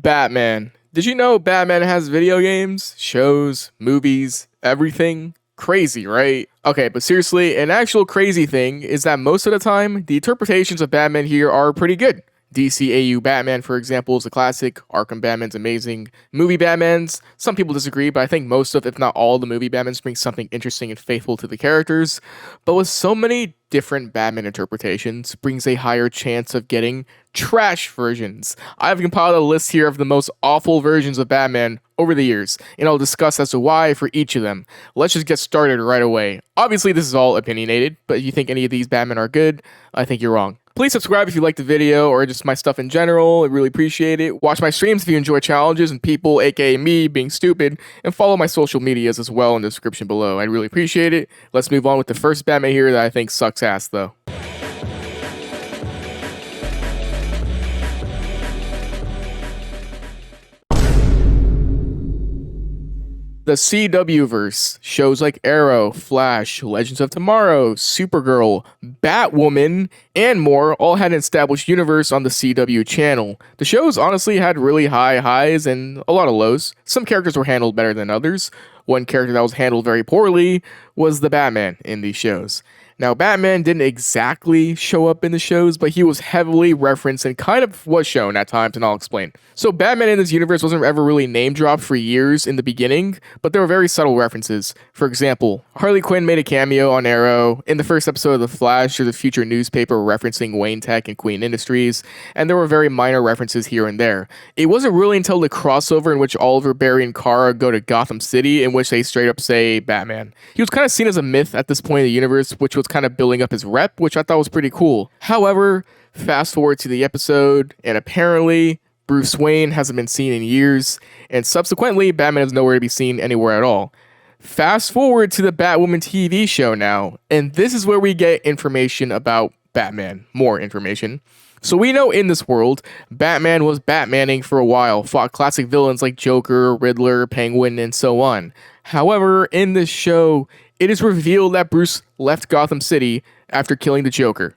Batman. Did you know Batman has video games, shows, movies, everything? Crazy, right? Okay, but seriously, an actual crazy thing is that most of the time, the interpretations of Batman here are pretty good. DCAU Batman, for example, is a classic. Arkham Batman's amazing. Movie Batmans, some people disagree, but I think most of, if not all, the movie Batmans bring something interesting and faithful to the characters. But with so many different Batman interpretations, brings a higher chance of getting trash versions. I've compiled a list here of the most awful versions of Batman over the years, and I'll discuss as to why for each of them. Let's just get started right away. Obviously, this is all opinionated, but if you think any of these Batman are good, I think you're wrong. Please subscribe if you like the video or just my stuff in general. I really appreciate it. Watch my streams if you enjoy challenges and people, aka me, being stupid. And follow my social medias as well in the description below. I'd really appreciate it. Let's move on with the first Batman here that I think sucks ass though. The CW verse, shows like Arrow, Flash, Legends of Tomorrow, Supergirl, Batwoman, and more all had an established universe on the CW channel. The shows honestly had really high highs and a lot of lows. Some characters were handled better than others. One character that was handled very poorly was the Batman in these shows. Now, Batman didn't exactly show up in the shows, but he was heavily referenced and kind of was shown at times, and I'll explain. So, Batman in this universe wasn't ever really name dropped for years in the beginning, but there were very subtle references. For example, Harley Quinn made a cameo on Arrow. In the first episode of The Flash, there's a future newspaper referencing Wayne Tech and Queen Industries, and there were very minor references here and there. It wasn't really until the crossover in which Oliver, Barry, and Kara go to Gotham City in which they straight up say Batman. He was kind of seen as a myth at this point in the universe, which was kind of building up his rep, which I thought was pretty cool. However, fast forward to the episode, and apparently Bruce Wayne hasn't been seen in years, and subsequently Batman is nowhere to be seen anywhere at all. Fast forward to the Batwoman TV show now, and this is where we get information about Batman, more information. So we know in this world, Batman was Batmaning for a while, fought classic villains like Joker, Riddler, Penguin, and so on. However, in this show, it is revealed that Bruce left Gotham City after killing the Joker.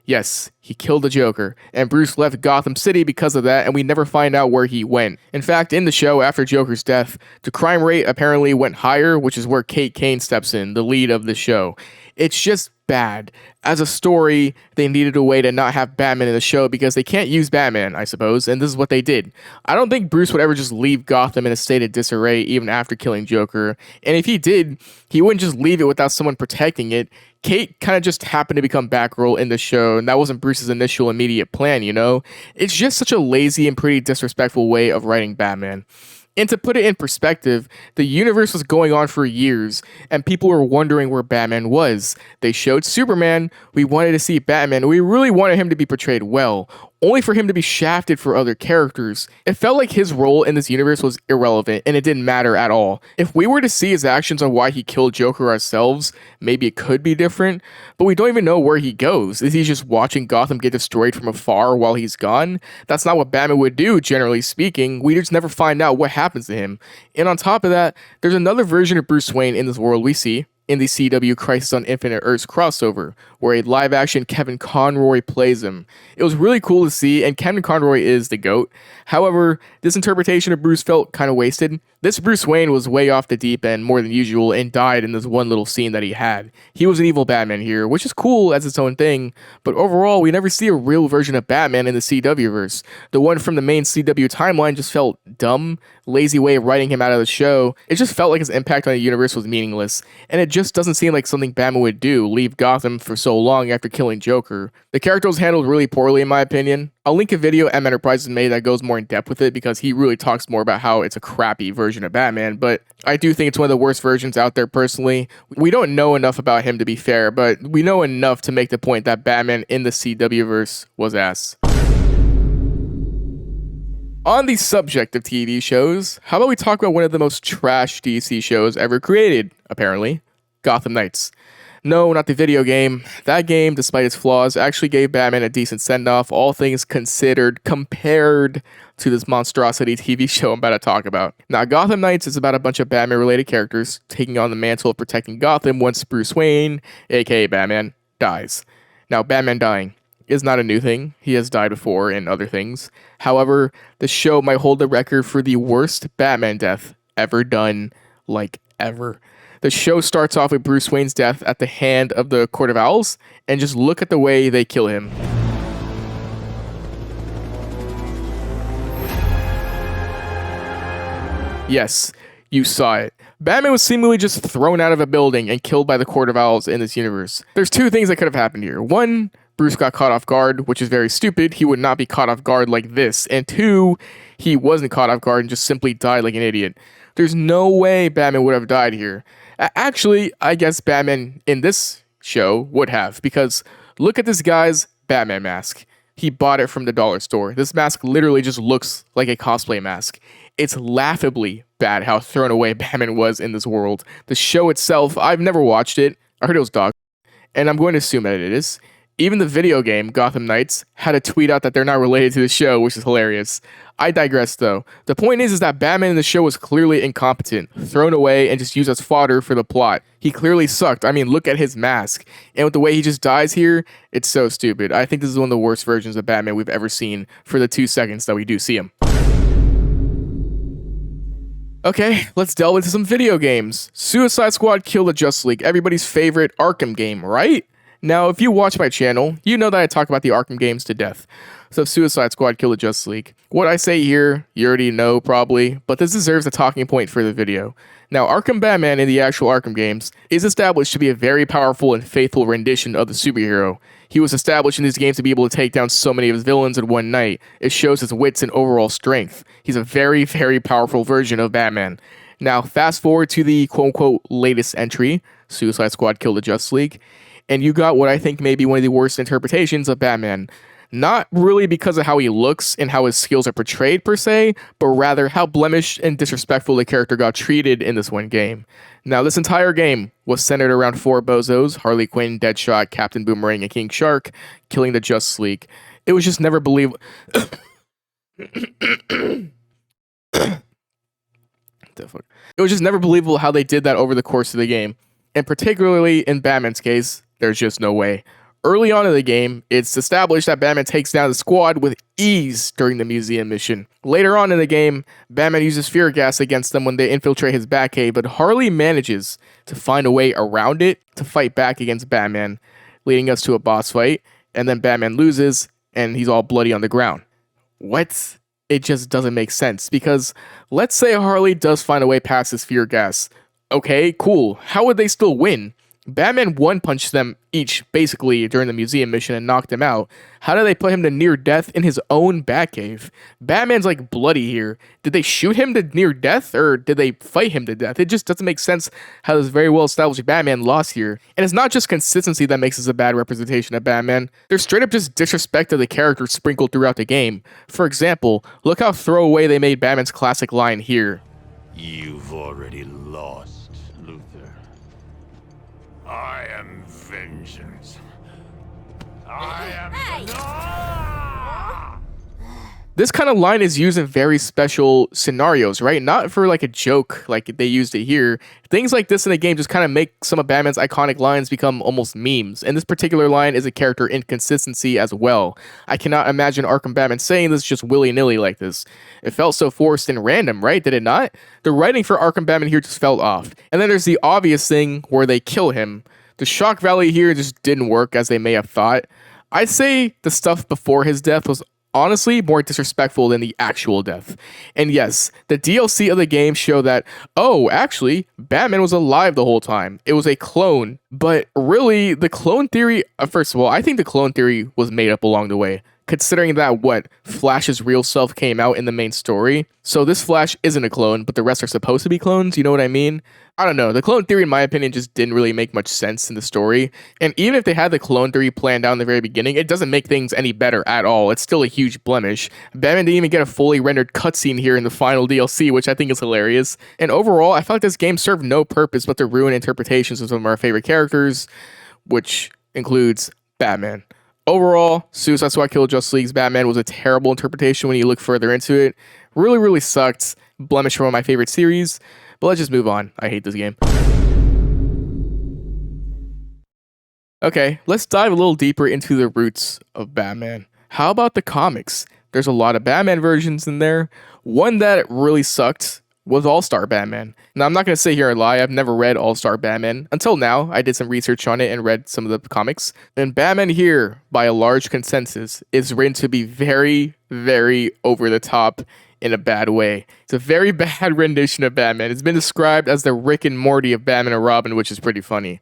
Yes, he killed the Joker, and Bruce left Gotham City because of that, and we never find out where he went. In fact, in the show, after Joker's death, the crime rate apparently went higher, which is where Kate Kane steps in, the lead of the show. It's just bad. As a story, they needed a way to not have Batman in the show because they can't use Batman, I suppose, and this is what they did. I don't think Bruce would ever just leave Gotham in a state of disarray even after killing Joker, and if he did, he wouldn't just leave it without someone protecting it. Kate kind of just happened to become Batgirl in the show, and that wasn't Bruce's initial immediate plan, you know? It's just such a lazy and pretty disrespectful way of writing Batman. And to put it in perspective, the universe was going on for years, and people were wondering where Batman was. They showed Superman, we wanted to see Batman, we really wanted him to be portrayed well, only for him to be shafted for other characters. It felt like his role in this universe was irrelevant, and it didn't matter at all. If we were to see his actions on why he killed Joker ourselves, maybe it could be different, but we don't even know where he goes. Is he just watching Gotham get destroyed from afar while he's gone? That's not what Batman would do, generally speaking. We just never find out what happens to him. And on top of that, there's another version of Bruce Wayne in this world we see in the CW Crisis on Infinite Earths crossover, where a live-action Kevin Conroy plays him. It was really cool to see, and Kevin Conroy is the GOAT. However, this interpretation of Bruce felt kind of wasted. This Bruce Wayne was way off the deep end more than usual and died in this one little scene that he had. He was an evil Batman here, which is cool as its own thing, but overall, we never see a real version of Batman in the CW-verse. The one from the main CW timeline just felt dumb, lazy way of writing him out of the show. It just felt like his impact on the universe was meaningless, and it just doesn't seem like something Batman would do, leave Gotham for so long after killing Joker. The character was handled really poorly in my opinion. I'll link a video M Enterprises made that goes more in depth with it because he really talks more about how it's a crappy version of Batman, but I do think it's one of the worst versions out there personally. We don't know enough about him to be fair, but we know enough to make the point that Batman in the CW-verse was ass. On the subject of TV shows, how about we talk about one of the most trash DC shows ever created, apparently, Gotham Knights. No, not the video game. That game, despite its flaws, actually gave Batman a decent send-off, all things considered, compared to this monstrosity TV show I'm about to talk about. Now, Gotham Knights is about a bunch of Batman-related characters taking on the mantle of protecting Gotham once Bruce Wayne, aka Batman, dies. Now, Batman dying. is not a new thing. He has died before in other things. However, the show might hold the record for the worst Batman death ever done, like ever. The show starts off with Bruce Wayne's death at the hand of the Court of Owls, and just look at the way they kill him. Yes, you saw it. Batman was seemingly just thrown out of a building and killed by the Court of Owls in this universe. There's two things that could have happened here. One, Bruce got caught off guard, which is very stupid. He would not be caught off guard like this. And two, he wasn't caught off guard and just simply died like an idiot. There's no way Batman would have died here. Actually, I guess Batman in this show would have, because look at this guy's Batman mask. He bought it from the dollar store. This mask literally just looks like a cosplay mask. It's laughably bad how thrown away Batman was in this world. The show itself, I've never watched it. I heard it was dog, and I'm going to assume that it is. Even the video game, Gotham Knights, had a tweet out that they're not related to the show, which is hilarious. I digress though. The point is that Batman in the show was clearly incompetent, thrown away, and just used as fodder for the plot. He clearly sucked. I mean, look at his mask. And with the way he just dies here, it's so stupid. I think this is one of the worst versions of Batman we've ever seen for the 2 seconds that we do see him. Okay, let's delve into some video games. Suicide Squad Kill the Justice League, everybody's favorite Arkham game, right? Now, if you watch my channel, you know that I talk about the Arkham games to death. So Suicide Squad Kill the Justice League. What I say here, you already know probably, but this deserves a talking point for the video. Now, Arkham Batman in the actual Arkham games is established to be a very powerful and faithful rendition of the superhero. He was established in these games to be able to take down so many of his villains in one night. It shows his wits and overall strength. He's a very, very powerful version of Batman. Now, fast forward to the quote-unquote latest entry, Suicide Squad Kill the Justice League, and you got what I think may be one of the worst interpretations of Batman. Not really because of how he looks and how his skills are portrayed per se, but rather how blemished and disrespectful the character got treated in this one game. Now, this entire game was centered around 4 bozos, Harley Quinn, Deadshot, Captain Boomerang, and King Shark, killing the Justice League. It was just never believable. It was just never believable how they did that over the course of the game. And particularly in Batman's case, there's just no way. Early on in the game, it's established that Batman takes down the squad with ease during the museum mission. Later on in the game, Batman uses fear gas against them when they infiltrate his Batcave, but Harley manages to find a way around it to fight back against Batman, leading us to a boss fight, and then Batman loses, and he's all bloody on the ground. What? It just doesn't make sense, because let's say Harley does find a way past his fear gas. Okay, cool. How would they still win? Batman one-punched them each, basically, during the museum mission and knocked him out. How did they put him to near death in his own Batcave? Batman's like bloody here. Did they shoot him to near death, or did they fight him to death? It just doesn't make sense how this very well-established Batman lost here. And it's not just consistency that makes this a bad representation of Batman. There's straight up just disrespect of the character sprinkled throughout the game. For example, look how throwaway they made Batman's classic line here. You've already lost, Luthor. I am vengeance. I am... This kind of line is used in very special scenarios, right? Not for like a joke like they used it here. Things like this in the game just kind of make some of Batman's iconic lines become almost memes. And this particular line is a character inconsistency as well. I cannot imagine Arkham Batman saying this just willy-nilly like this. It felt so forced and random, right? Did it not? The writing for Arkham Batman here just felt off. And then there's the obvious thing where they kill him. The shock value here just didn't work as they may have thought. I'd say the stuff before his death was honestly more disrespectful than the actual death. And yes, the DLC of the game show that, oh, actually, Batman was alive the whole time. It was a clone. But really, the clone theory, first of all, I think the clone theory was made up along the way, considering that, Flash's real self came out in the main story. So this Flash isn't a clone, but the rest are supposed to be clones, you know what I mean? I don't know, the clone theory in my opinion just didn't really make much sense in the story. And even if they had the clone theory planned out in the very beginning, it doesn't make things any better at all. It's still a huge blemish. Batman didn't even get a fully rendered cutscene here in the final DLC, which I think is hilarious. And overall, I felt like this game served no purpose but to ruin interpretations of some of our favorite characters, which includes Batman. Overall, Suicide Squad Kill Justice League's Batman was a terrible interpretation when you look further into it. Really, really sucked. Blemish from one of my favorite series. But let's just move on. I hate this game. Okay, let's dive a little deeper into the roots of Batman. How about the comics? There's a lot of Batman versions in there. One that really sucked was All Star Batman. Now, I'm not going to sit here and lie, I've never read All Star Batman. Until now, I did some research on it and read some of the comics. And Batman here, by a large consensus, is written to be very, very over the top in a bad way. It's a very bad rendition of Batman. It's been described as the Rick and Morty of Batman and Robin, which is pretty funny.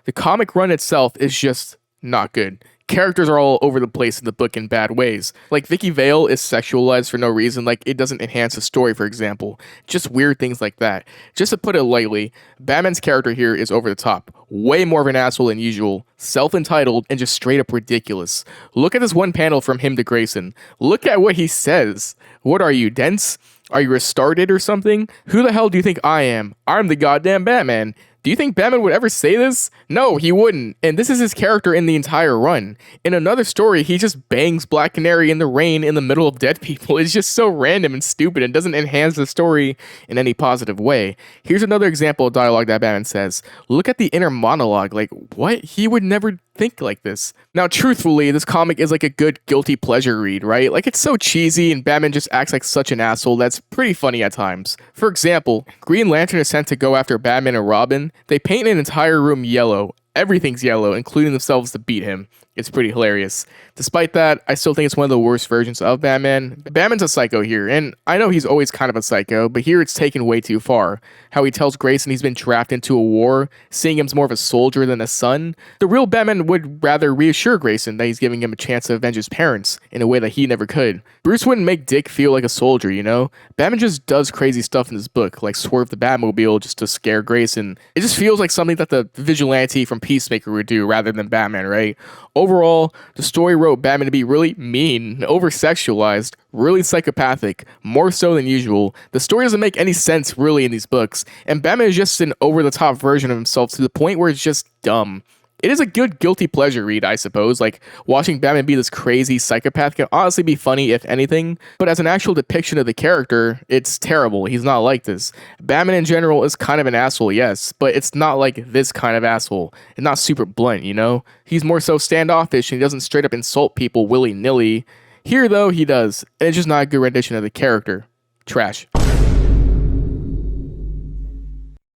The comic run itself is just not good. Characters are all over the place in the book in bad ways. Like Vicky Vale is sexualized for no reason, like it doesn't enhance the story, for example. Just weird things like that. Just to put it lightly, Batman's character here is over the top. Way more of an asshole than usual, self-entitled, and just straight up ridiculous. Look at this one panel from him to Grayson. Look at what he says. What are you, dense? Are you retarded or something? Who the hell do you think I am? I'm the goddamn Batman. Do you think Batman would ever say this? No, he wouldn't. And this is his character in the entire run. In another story, he just bangs Black Canary in the rain in the middle of dead people. It's just so random and stupid and doesn't enhance the story in any positive way. Here's another example of dialogue that Batman says. Look at the inner monologue. Like, what? He would never think like this. Now, truthfully, this comic is like a good guilty pleasure read, right? Like, it's so cheesy and Batman just acts like such an asshole that's pretty funny at times. For example, Green Lantern is sent to go after Batman and Robin. They paint an entire room yellow. Everything's yellow, including themselves to beat him. It's pretty hilarious. Despite that, I still think it's one of the worst versions of Batman. Batman's a psycho here, and I know he's always kind of a psycho, but here it's taken way too far. How he tells Grayson he's been drafted into a war, seeing him as more of a soldier than a son. The real Batman would rather reassure Grayson that he's giving him a chance to avenge his parents in a way that he never could. Bruce wouldn't make Dick feel like a soldier, you know? Batman just does crazy stuff in this book, like swerve the Batmobile just to scare Grayson. It just feels like something that the vigilante from Peacemaker would do rather than Batman, right? Overall, the story wrote Batman to be really mean, over-sexualized, really psychopathic, more so than usual. The story doesn't make any sense really in these books, and Batman is just an over-the-top version of himself to the point where it's just dumb. It is a good guilty pleasure read, I suppose. Like, watching Batman be this crazy psychopath can honestly be funny, if anything. But as an actual depiction of the character, it's terrible. He's not like this. Batman in general is kind of an asshole, yes. But it's not like this kind of asshole. And not super blunt, you know? He's more so standoffish and he doesn't straight up insult people willy-nilly. Here, though, he does. And it's just not a good rendition of the character. Trash.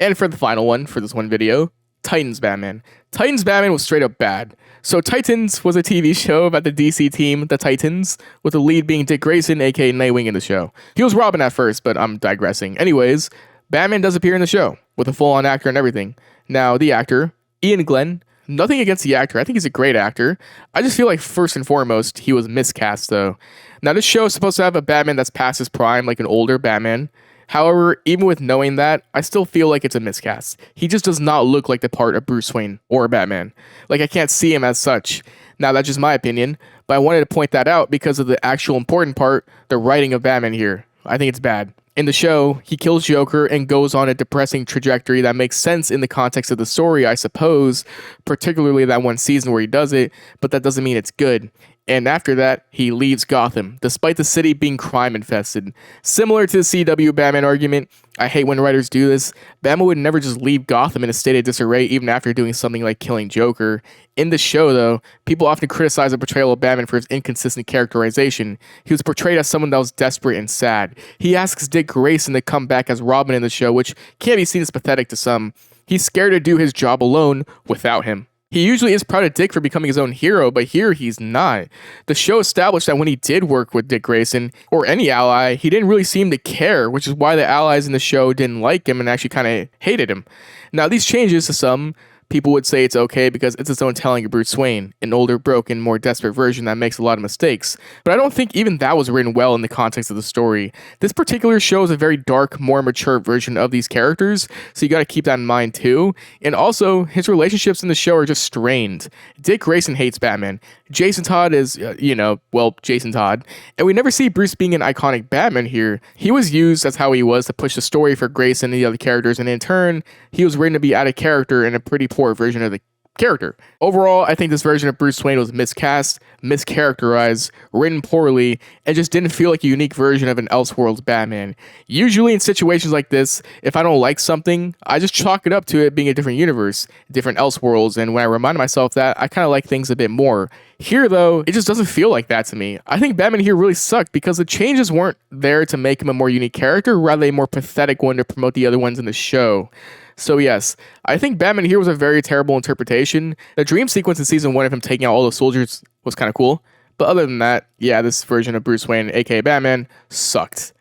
And for the final one, for this one video, Titans Batman. Titans Batman was straight up bad. So Titans was a TV show about the DC team, the Titans, with the lead being Dick Grayson, aka Nightwing in the show. He was Robin at first, but I'm digressing. Anyways, Batman does appear in the show, with a full-on actor and everything. Now, the actor, Ian Glenn, nothing against the actor, I think he's a great actor. I just feel like first and foremost, he was miscast though. Now this show is supposed to have a Batman that's past his prime, like an older Batman. However, even with knowing that, I still feel like it's a miscast. He just does not look like the part of Bruce Wayne or Batman. Like, I can't see him as such. Now, that's just my opinion, but I wanted to point that out because of the actual important part, the writing of Batman here. I think it's bad. In the show, he kills Joker and goes on a depressing trajectory that makes sense in the context of the story, I suppose, particularly that one season where he does it, but that doesn't mean it's good. And after that, he leaves Gotham, despite the city being crime-infested. Similar to the CW Batman argument, I hate when writers do this. Batman would never just leave Gotham in a state of disarray even after doing something like killing Joker. In the show, though, people often criticize the portrayal of Batman for his inconsistent characterization. He was portrayed as someone that was desperate and sad. He asks Dick Grayson to come back as Robin in the show, which can be seen as pathetic to some. He's scared to do his job alone without him. He usually is proud of Dick for becoming his own hero, but here he's not. The show established that when he did work with Dick Grayson, or any ally, he didn't really seem to care, which is why the allies in the show didn't like him and actually kind of hated him. Now, these changes to some people would say it's okay because it's its own telling of Bruce Wayne, an older, broken, more desperate version that makes a lot of mistakes. But I don't think even that was written well in the context of the story. This particular show is a very dark, more mature version of these characters, so you gotta keep that in mind too. And also, his relationships in the show are just strained. Dick Grayson hates Batman. Jason Todd is, Jason Todd. And we never see Bruce being an iconic Batman here. He was used as how he was to push the story for Grayson and the other characters, and in turn, he was written to be out of character in a pretty poor version of the character. Overall, I think this version of Bruce Wayne was miscast, mischaracterized, written poorly, and just didn't feel like a unique version of an Elseworlds Batman. Usually in situations like this, if I don't like something, I just chalk it up to it being a different universe, different Elseworlds, and when I remind myself that, I kind of like things a bit more. Here, though, it just doesn't feel like that to me. I think Batman here really sucked because the changes weren't there to make him a more unique character, rather a more pathetic one to promote the other ones in the show. So yes, I think Batman here was a very terrible interpretation. The dream sequence in season 1 of him taking out all the soldiers was kind of cool. But other than that, yeah, this version of Bruce Wayne, aka Batman, sucked.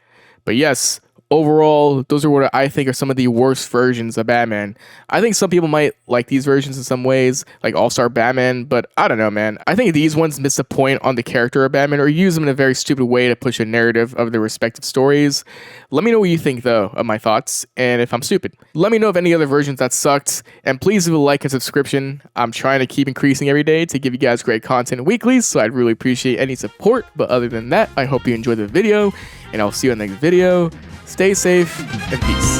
But yes, overall, those are what I think are some of the worst versions of Batman. I think some people might like these versions in some ways, like All-Star Batman, but I don't know, man. I think these ones miss the point on the character of Batman or use them in a very stupid way to push a narrative of their respective stories. Let me know what you think, though, of my thoughts, and if I'm stupid. Let me know of any other versions that sucked, and please leave a like and subscription. I'm trying to keep increasing every day to give you guys great content weekly, so I'd really appreciate any support. But other than that, I hope you enjoyed the video, and I'll see you in the next video. Stay safe and peace.